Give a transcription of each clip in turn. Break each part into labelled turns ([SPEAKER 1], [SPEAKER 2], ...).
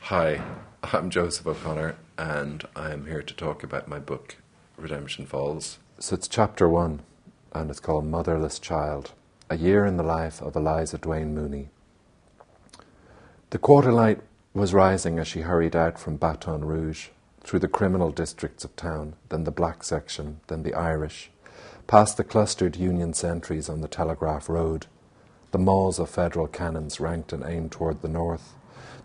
[SPEAKER 1] Hi, I'm Joseph O'Connor, and I'm here to talk about my book, Redemption Falls. So it's chapter 1, and it's called Motherless Child, A Year in the Life of Eliza Duane Mooney. The quarter light was rising as she hurried out from Baton Rouge, through the criminal districts of town, then the black section, then the Irish, past the clustered Union sentries on the Telegraph Road, the maws of federal cannons ranked and aimed toward the north,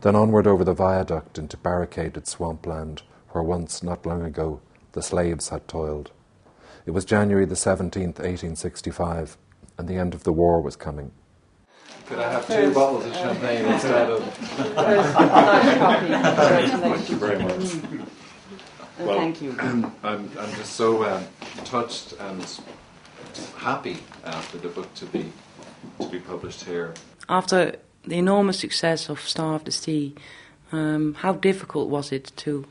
[SPEAKER 1] then onward over the viaduct into barricaded swampland where once, not long ago, the slaves had toiled. It was January the 17th, 1865, and the end of the war was coming.
[SPEAKER 2] Could I have 2 bottles of champagne instead of... Thank you very much. Well, thank you. I'm just so touched and happy after the book to be published here.
[SPEAKER 3] After the enormous success of Star of the Sea, how difficult was it to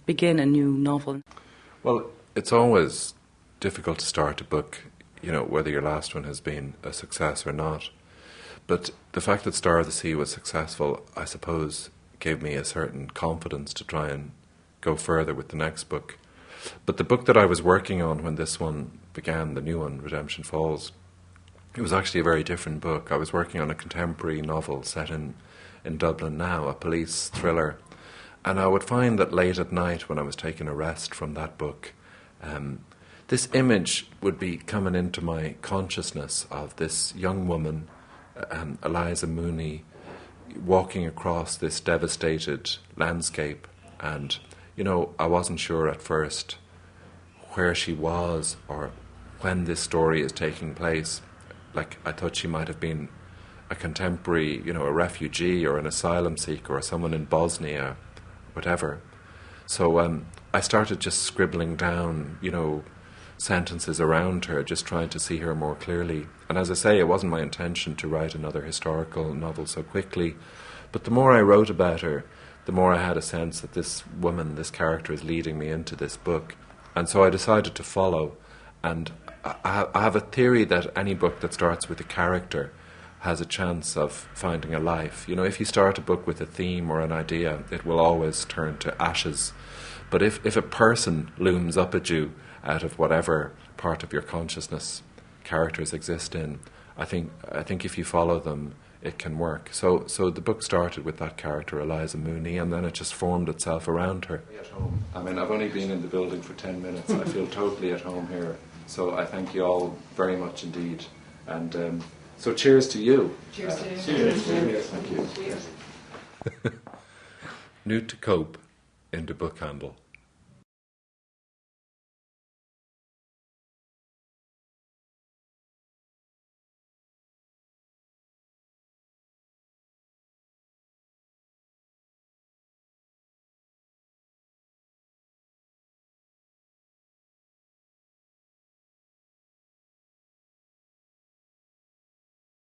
[SPEAKER 3] begin a new novel?
[SPEAKER 1] Well, it's always difficult to start a book, whether your last one has been a success or not. But the fact that Star of the Sea was successful, I suppose, gave me a certain confidence to try and go further with the next book. But the book that I was working on when this one began, the new one, Redemption Falls, it was actually a very different book. I was working on a contemporary novel set in Dublin now, a police thriller. And I would find that late at night when I was taking a rest from that book, this image would be coming into my consciousness of this young woman, Eliza Mooney, walking across this devastated landscape. And, I wasn't sure at first where she was or when this story is taking place. Like, I thought she might have been a contemporary, a refugee or an asylum seeker or someone in Bosnia, whatever. So I started just scribbling down, sentences around her, just trying to see her more clearly. And as I say, it wasn't my intention to write another historical novel so quickly. But the more I wrote about her, the more I had a sense that this woman, this character, is leading me into this book. And so I decided to follow. And I have a theory that any book that starts with a character has a chance of finding a life. If you start a book with a theme or an idea, it will always turn to ashes. But if a person looms up at you out of whatever part of your consciousness characters exist in, I think if you follow them, it can work. So the book started with that character, Eliza Mooney, and then it just formed itself around her. At home. I mean, I've only been in the building for 10 minutes. I feel totally at home here. So I thank you all very much indeed. And so cheers to you.
[SPEAKER 4] Cheers to you.
[SPEAKER 1] Cheers. Cheers. Thank you.
[SPEAKER 4] Cheers.
[SPEAKER 1] New to cope into book handle.